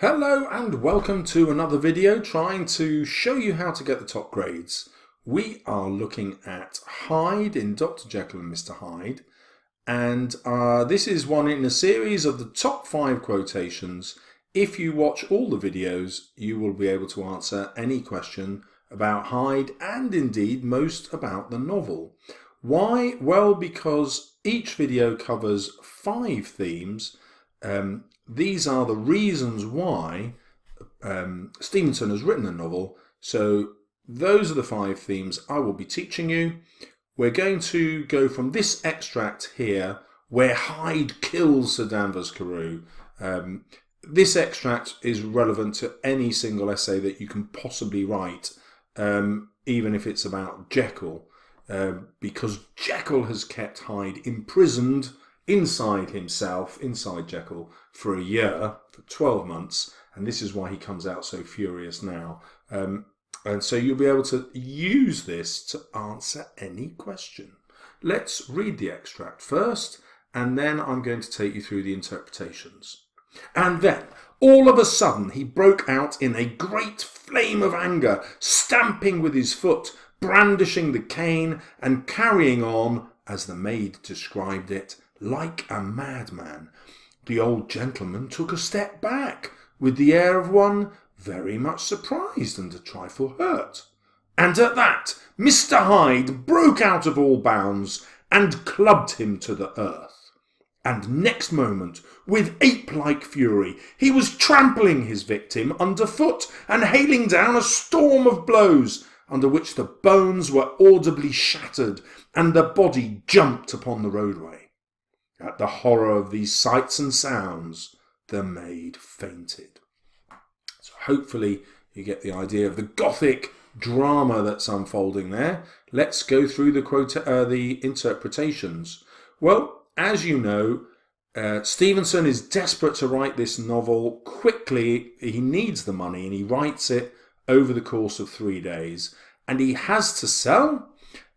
Hello and welcome to another video trying to show you how to get the top grades. We are looking at Hyde in Dr. Jekyll and Mr. Hyde, and this is one in a series of the top 5 quotations. If you watch all the videos, you will be able to answer any question about Hyde and indeed most about the novel. Why? Well, because each video covers 5 themes. These are the reasons why Stevenson has written a novel. So those are the 5 themes I will be teaching you. We're going to go from this extract here where Hyde kills Sir Danvers Carew. This extract is relevant to any single essay that you can possibly write, even if it's about Jekyll, because Jekyll has kept Hyde imprisoned inside himself, inside Jekyll, for a year, for 12 months, and this is why he comes out so furious now. And so you'll be able to use this to answer any question. Let's read the extract first, and then I'm going to take you through the interpretations. And then, all of a sudden, he broke out in a great flame of anger, stamping with his foot, brandishing the cane, and carrying on, as the maid described it, like a madman. The old gentleman took a step back, with the air of one very much surprised and a trifle hurt. And at that, Mr. Hyde broke out of all bounds and clubbed him to the earth. And next moment, with ape-like fury, he was trampling his victim underfoot and hailing down a storm of blows, under which the bones were audibly shattered and the body jumped upon the roadway. At the horror of these sights and sounds, the maid fainted. So hopefully you get the idea of the Gothic drama that's unfolding there. Let's go through the interpretations. Well, as you know, Stevenson is desperate to write this novel quickly. He needs the money and he writes it over the course of 3 days. And he has to sell.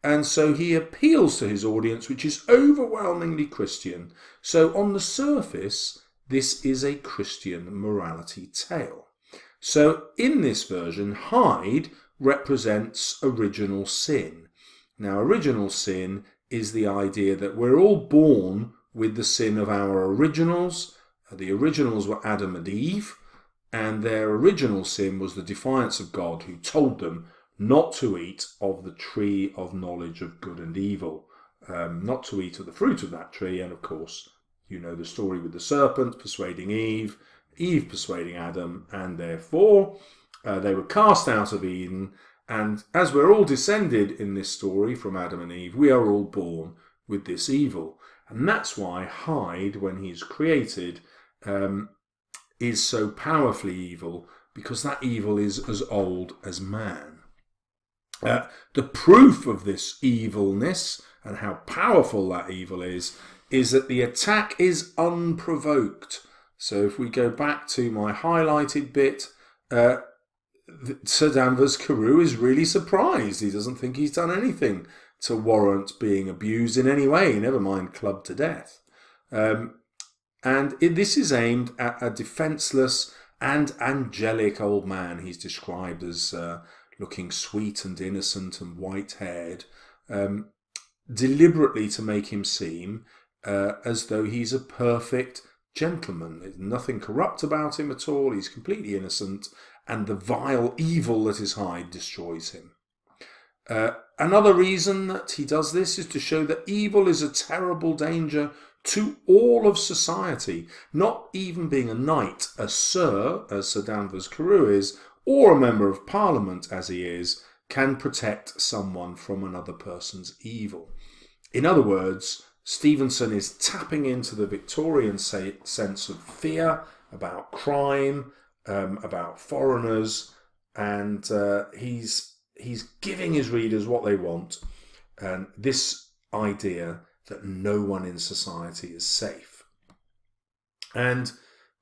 And so he appeals to his audience, which is overwhelmingly Christian. So on the surface, this is a Christian morality tale. So in this version, Hyde represents original sin. Now, original sin is the idea that we're all born with the sin of our originals. The originals were Adam and Eve, and their original sin was the defiance of God, who told them not to eat of the tree of knowledge of good and evil, not to eat of the fruit of that tree. And of course, you know the story with the serpent persuading Eve, Eve persuading Adam, and therefore they were cast out of Eden. And as we're all descended in this story from Adam and Eve, we are all born with this evil. And that's why Hyde, when he's created, is so powerfully evil, because that evil is as old as man. The proof of this evilness and how powerful that evil is that the attack is unprovoked. So if we go back to my highlighted bit, Sir Danvers Carew is really surprised. He doesn't think he's done anything to warrant being abused in any way, never mind clubbed to death. This is aimed at a defenceless and angelic old man. He's described as looking sweet and innocent and white-haired, deliberately to make him seem as though he's a perfect gentleman. There's nothing corrupt about him at all. He's completely innocent, and the vile evil that is Hyde destroys him. Another reason that he does this is to show that evil is a terrible danger to all of society. Not even being a knight, a sir, as Sir Danvers Carew is, or a member of Parliament, as he is, can protect someone from another person's evil. In other words, Stevenson is tapping into the Victorian sense of fear about crime, about foreigners, and he's giving his readers what they want, and this idea that no one in society is safe. And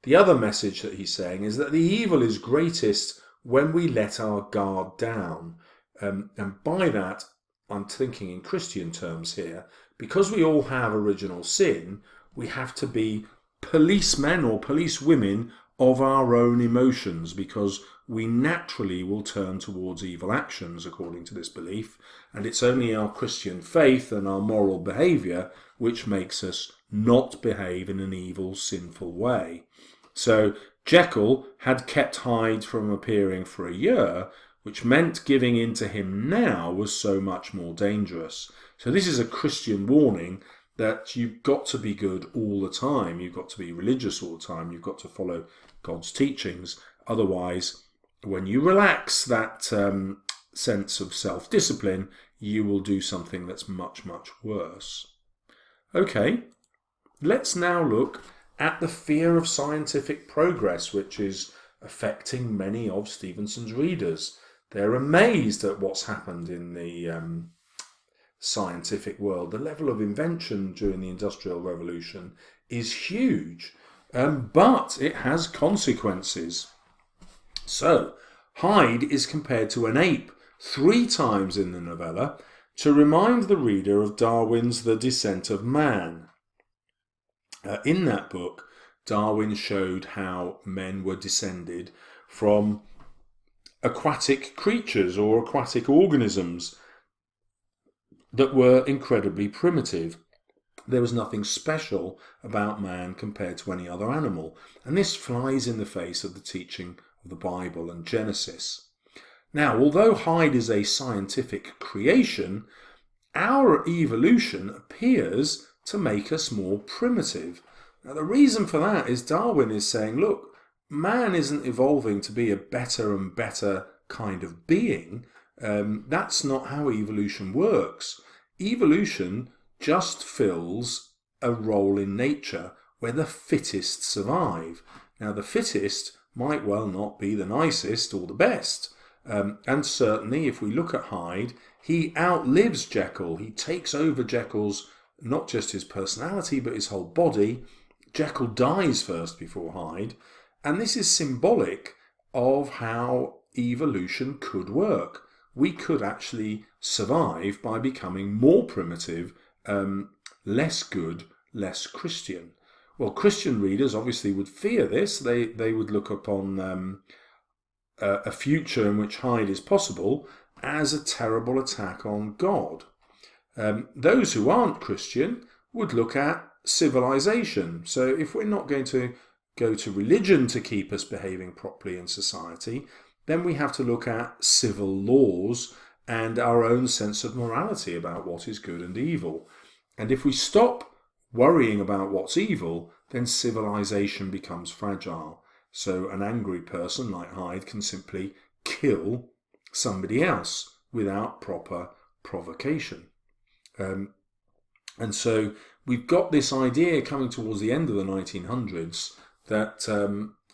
the other message that he's saying is that the evil is greatest when we let our guard down. And by that, I'm thinking in Christian terms here. Because we all have original sin, we have to be policemen or policewomen of our own emotions, because we naturally will turn towards evil actions according to this belief, and it's only our Christian faith and our moral behaviour which makes us not behave in an evil, sinful way. So Jekyll had kept Hyde from appearing for a year, which meant giving in to him now was so much more dangerous. So this is a Christian warning that you've got to be good all the time. You've got to be religious all the time. You've got to follow God's teachings. Otherwise, when you relax that sense of self-discipline, you will do something that's much, much worse. Okay, let's now look at the fear of scientific progress, which is affecting many of Stevenson's readers. They're amazed at what's happened in the scientific world. The level of invention during the Industrial Revolution is huge, but it has consequences. So, Hyde is compared to an ape 3 times in the novella to remind the reader of Darwin's The Descent of Man. In that book, Darwin showed how men were descended from aquatic creatures or aquatic organisms that were incredibly primitive. There was nothing special about man compared to any other animal, and this flies in the face of the teaching of the Bible and Genesis. Now, although Hyde is a scientific creation, our evolution appears to make us more primitive. Now, the reason for that is Darwin is saying, look, man isn't evolving to be a better and better kind of being. That's not how evolution works. Evolution just fills a role in nature where the fittest survive. Now, the fittest might well not be the nicest or the best. And certainly, if we look at Hyde, he outlives Jekyll. He takes over Jekyll's, not just his personality, but his whole body. Jekyll dies first before Hyde. And this is symbolic of how evolution could work. We could actually survive by becoming more primitive, less good, less Christian. Well, Christian readers obviously would fear this. They would look upon a future in which Hyde is possible as a terrible attack on God. Those who aren't Christian would look at civilization. So if we're not going to go to religion to keep us behaving properly in society, then we have to look at civil laws and our own sense of morality about what is good and evil. And if we stop worrying about what's evil, then civilization becomes fragile. So an angry person like Hyde can simply kill somebody else without proper provocation. And so we've got this idea coming towards the end of the 1900s that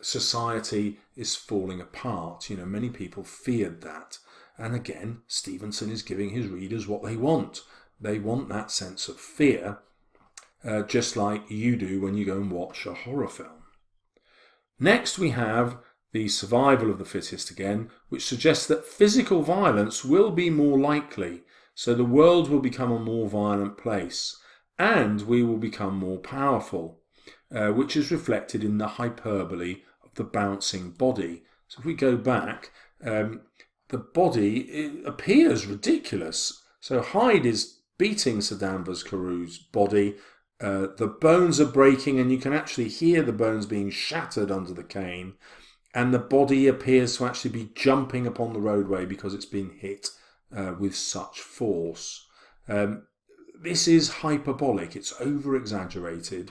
society is falling apart. You know, many people feared that. And again, Stevenson is giving his readers what they want. They want that sense of fear, just like you do when you go and watch a horror film. Next we have the survival of the fittest again, which suggests that physical violence will be more likely. So the world will become a more violent place, and we will become more powerful, which is reflected in the hyperbole of the bouncing body. So if we go back, the body appears ridiculous. So Hyde is beating Sir Danvers Carew's body. The bones are breaking, and you can actually hear the bones being shattered under the cane. And the body appears to actually be jumping upon the roadway because it's been hit with such force. This is hyperbolic. It's over-exaggerated,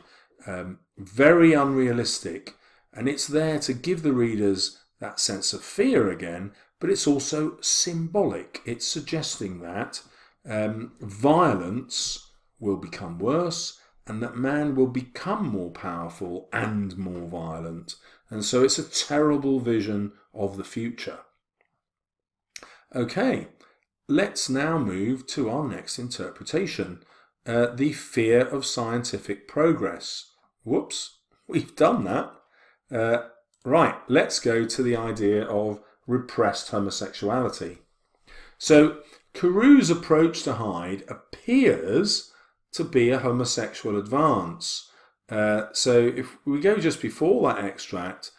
very unrealistic, and it's there to give the readers that sense of fear again, but it's also symbolic. It's suggesting that violence will become worse and that man will become more powerful and more violent. And so it's a terrible vision of the future. Okay, let's now move to our next interpretation, the fear of scientific progress. Whoops, we've done that. Right, let's go to the idea of repressed homosexuality. So Carew's approach to Hyde appears to be a homosexual advance. So if we go just before that extract,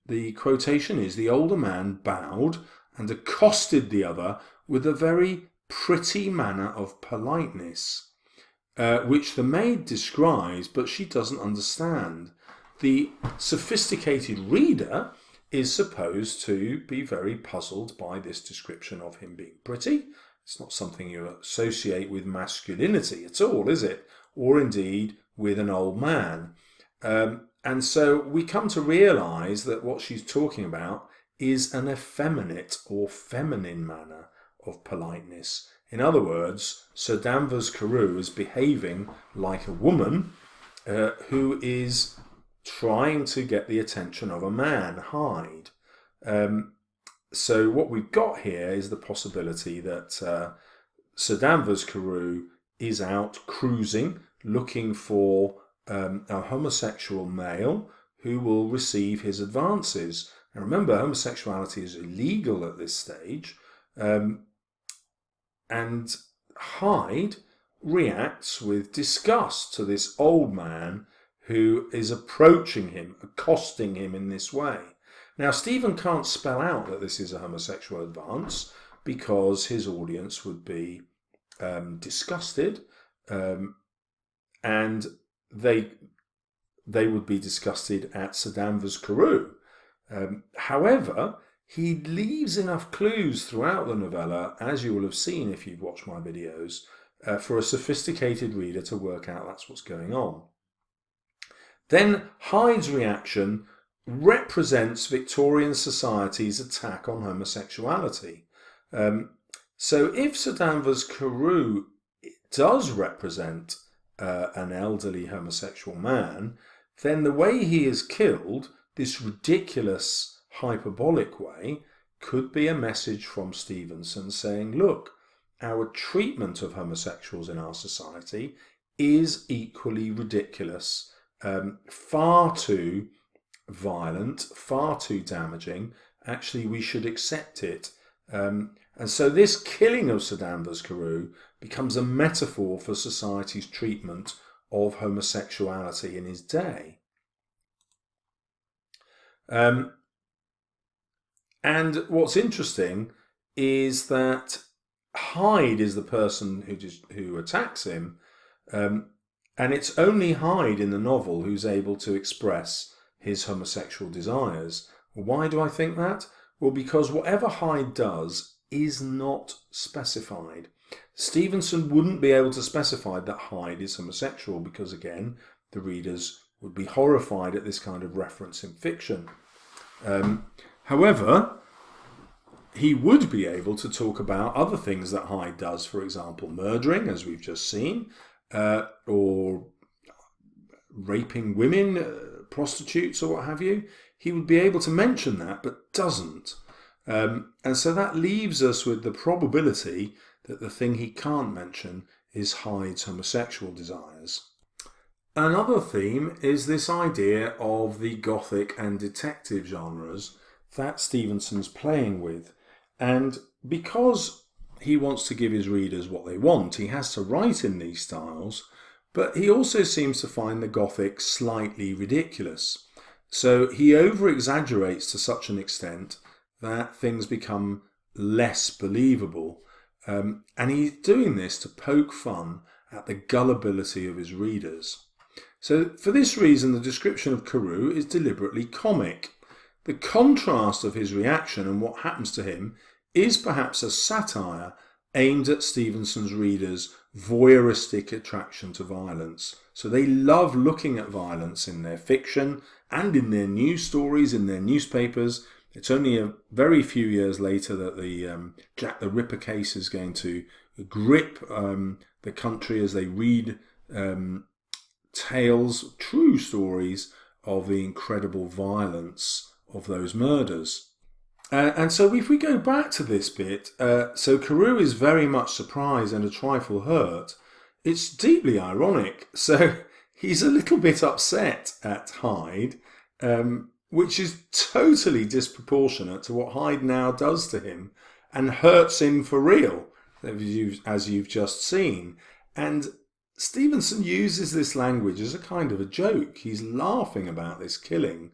the quotation is, "The older man bowed and accosted the other with a very pretty manner of politeness," which the maid describes, but she doesn't understand. The sophisticated reader is supposed to be very puzzled by this description of him being pretty. It's not something you associate with masculinity at all, is it? Or indeed with an old man. And so we come to realise that what she's talking about is an effeminate or feminine manner of politeness. In other words, Sir Danvers Carew is behaving like a woman who is trying to get the attention of a man, Hyde. So what we've got here is the possibility that Sir Danvers Carew is out cruising, looking for a homosexual male who will receive his advances. And remember, homosexuality is illegal at this stage. And Hyde reacts with disgust to this old man who is approaching him, accosting him in this way. Now, Stephen can't spell out that this is a homosexual advance because his audience would be disgusted, and they would be disgusted at Sir Danvers Carew. However, he leaves enough clues throughout the novella, as you will have seen if you've watched my videos, for a sophisticated reader to work out that's what's going on. Then Hyde's reaction represents Victorian society's attack on homosexuality. So if Sir Danvers Carew does represent an elderly homosexual man, then the way he is killed, this ridiculous hyperbolic way, could be a message from Stevenson saying, look, our treatment of homosexuals in our society is equally ridiculous, far too violent, far too damaging. Actually, we should accept it. And so this killing of Sir Danvers Carew becomes a metaphor for society's treatment of homosexuality in his day. And what's interesting is that Hyde is the person who attacks him, and it's only Hyde in the novel who's able to express his homosexual desires. Why do I think that? Well, because whatever Hyde does is not specified. Stevenson wouldn't be able to specify that Hyde is homosexual because, again, the readers would be horrified at this kind of reference in fiction. However, he would be able to talk about other things that Hyde does, for example, murdering, as we've just seen, or raping women, prostitutes, or what have you. He would be able to mention that, but doesn't. And so that leaves us with the probability that the thing he can't mention is Hyde's homosexual desires. Another theme is this idea of the Gothic and detective genres that Stevenson's playing with. And because he wants to give his readers what they want, he has to write in these styles, but he also seems to find the Gothic slightly ridiculous. So he over-exaggerates to such an extent that things become less believable. And he's doing this to poke fun at the gullibility of his readers. So for this reason, the description of Carew is deliberately comic. The contrast of his reaction and what happens to him is perhaps a satire aimed at Stevenson's readers' voyeuristic attraction to violence. So they love looking at violence in their fiction and in their news stories, in their newspapers. It's only a very few years later that the Jack the Ripper case is going to grip the country as they read tales, true stories of the incredible violence of those murders. And so if we go back to this bit, so Carew is very much surprised and a trifle hurt. It's deeply ironic. So he's a little bit upset at Hyde, which is totally disproportionate to what Hyde now does to him and hurts him for real, as you've just seen. And Stevenson uses this language as a kind of a joke. He's laughing about this killing.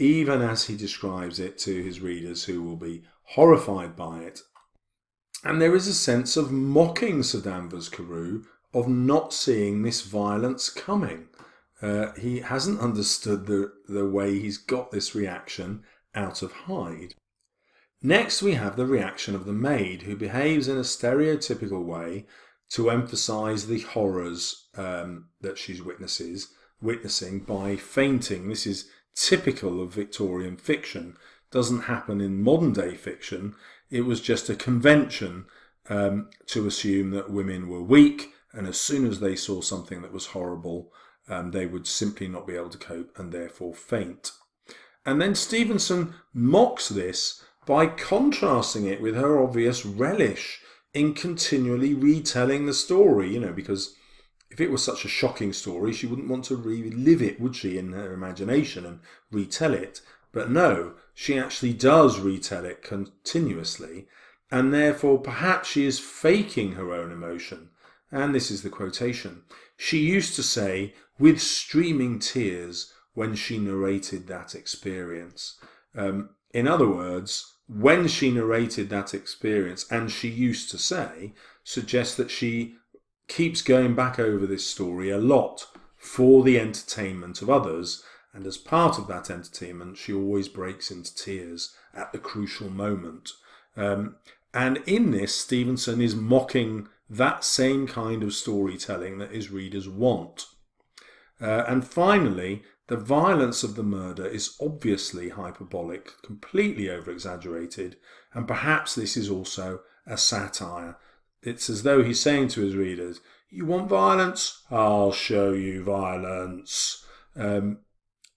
even as he describes it to his readers, who will be horrified by it. And there is a sense of mocking Sir Danvers Carew, of not seeing this violence coming. He hasn't understood the way he's got this reaction out of Hyde. Next we have the reaction of the maid, who behaves in a stereotypical way to emphasise the horrors that she's witnessing by fainting. This is typical of Victorian fiction. Doesn't happen in modern day fiction. It was just a convention to assume that women were weak, and as soon as they saw something that was horrible, they would simply not be able to cope and therefore faint. And then Stevenson mocks this by contrasting it with her obvious relish in continually retelling the story, because if it was such a shocking story, she wouldn't want to relive it, would she, in her imagination and retell it? But no, she actually does retell it continuously, and therefore perhaps she is faking her own emotion. And this is the quotation. She used to say, with streaming tears, when she narrated that experience. In other words, when she narrated that experience, and she used to say, suggests that she keeps going back over this story a lot for the entertainment of others, and as part of that entertainment, she always breaks into tears at the crucial moment. And in this, Stevenson is mocking that same kind of storytelling that his readers want. And finally, the violence of the murder is obviously hyperbolic, completely over-exaggerated, and perhaps this is also a satire. It's as though he's saying to his readers, you want violence? I'll show you violence.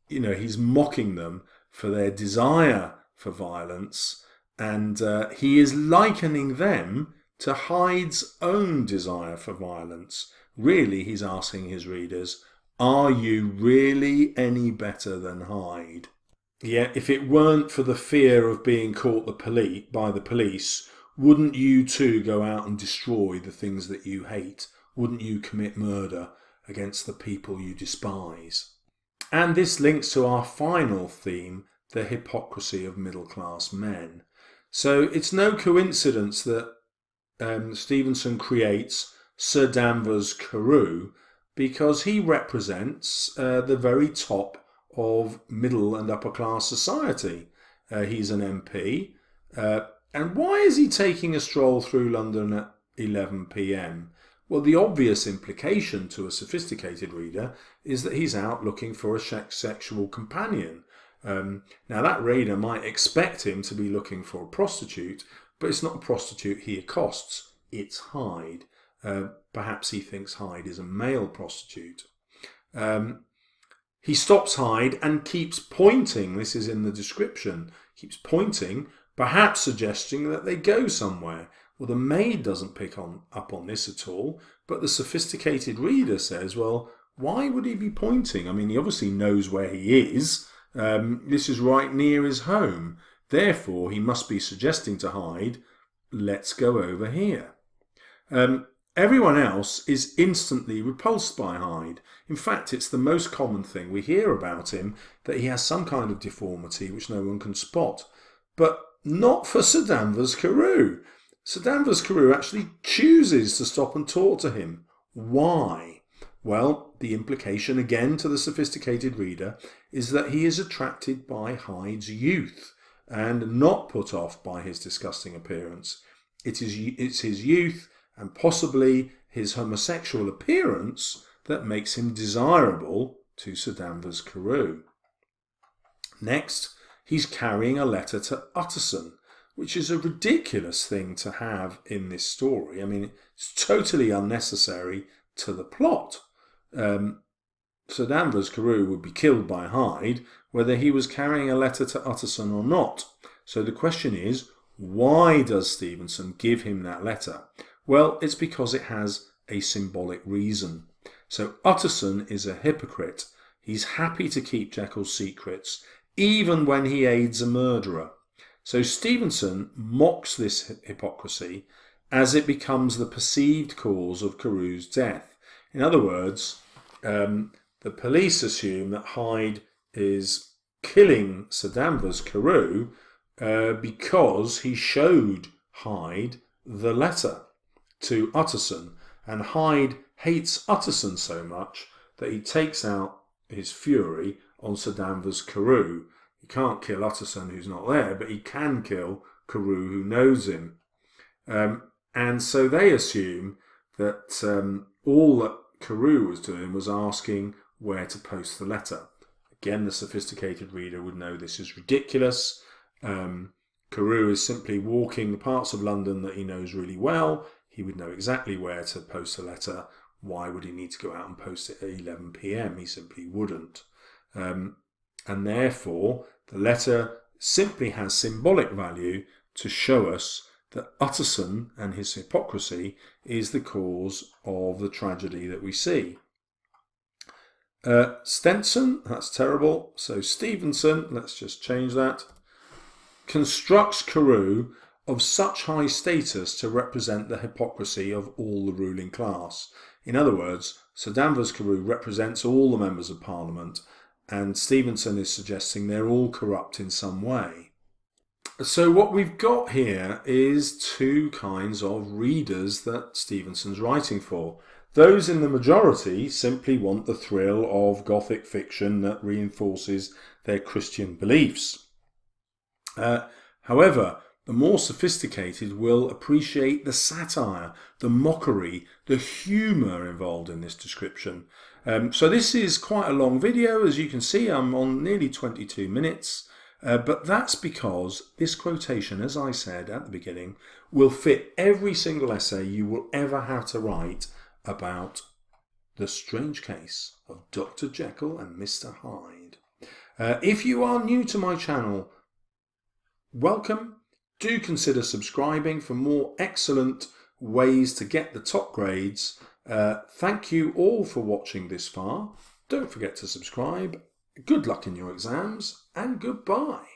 He's mocking them for their desire for violence, and he is likening them to Hyde's own desire for violence. Really, he's asking his readers, are you really any better than Hyde? Yeah, if it weren't for the fear of being caught by the police, wouldn't you too go out and destroy the things that you hate? Wouldn't you commit murder against the people you despise? And this links to our final theme, the hypocrisy of middle-class men. So it's no coincidence that Stevenson creates Sir Danvers Carew, because he represents the very top of middle and upper class society. He's an MP. And why is he taking a stroll through London at 11 p.m? Well, the obvious implication to a sophisticated reader is that he's out looking for a sexual companion. Now, that reader might expect him to be looking for a prostitute, but it's not a prostitute he accosts, it's Hyde. Perhaps he thinks Hyde is a male prostitute. He stops Hyde and keeps pointing, this is in the description, keeps pointing, perhaps suggesting that they go somewhere. Well, the maid doesn't pick up on this at all, but the sophisticated reader says, well, why would he be pointing? I mean, he obviously knows where he is. This is right near his home. Therefore, he must be suggesting to Hyde, let's go over here. Everyone else is instantly repulsed by Hyde. In fact, it's the most common thing we hear about him, that he has some kind of deformity which no one can spot. But not for Sir Danvers Carew. Sir Danvers Carew actually chooses to stop and talk to him. Why? Well, the implication again to the sophisticated reader is that he is attracted by Hyde's youth and not put off by his disgusting appearance. It's his youth and possibly his homosexual appearance that makes him desirable to Sir Danvers Carew. Next, he's carrying a letter to Utterson, which is a ridiculous thing to have in this story. I mean, it's totally unnecessary to the plot. Sir Danvers Carew would be killed by Hyde whether he was carrying a letter to Utterson or not. So the question is, why does Stevenson give him that letter? Well, it's because it has a symbolic reason. So Utterson is a hypocrite. He's happy to keep Jekyll's secrets, even when he aids a murderer. So Stevenson mocks this hypocrisy as it becomes the perceived cause of Carew's death. In other words, the police assume that Hyde is killing Sir Danvers Carew because he showed Hyde the letter to Utterson, and Hyde hates Utterson so much that he takes out his fury on Sir Danvers Carew. He can't kill Utterson, who's not there, but he can kill Carew, who knows him. And so they assume that all that Carew was doing was asking where to post the letter. Again, the sophisticated reader would know this is ridiculous. Carew is simply walking the parts of London that he knows really well. He would know exactly where to post a letter. Why would he need to go out and post it at 11 p.m? He simply wouldn't. And therefore, the letter simply has symbolic value to show us that Utterson and his hypocrisy is the cause of the tragedy that we see. Stenson, that's terrible. So Stevenson, let's just change that, constructs Carew of such high status to represent the hypocrisy of all the ruling class. In other words, Sir Danvers Carew represents all the members of Parliament, and Stevenson is suggesting they're all corrupt in some way. So what we've got here is two kinds of readers that Stevenson's writing for. Those in the majority simply want the thrill of Gothic fiction that reinforces their Christian beliefs. However, the more sophisticated will appreciate the satire, the mockery, the humour involved in this description. So this is quite a long video. As you can see, I'm on nearly 22 minutes. But that's because this quotation, as I said at the beginning, will fit every single essay you will ever have to write about the strange case of Dr. Jekyll and Mr. Hyde. If you are new to my channel, welcome. Do consider subscribing for more excellent ways to get the top grades. Thank you all for watching this far. Don't forget to subscribe. Good luck in your exams, and goodbye.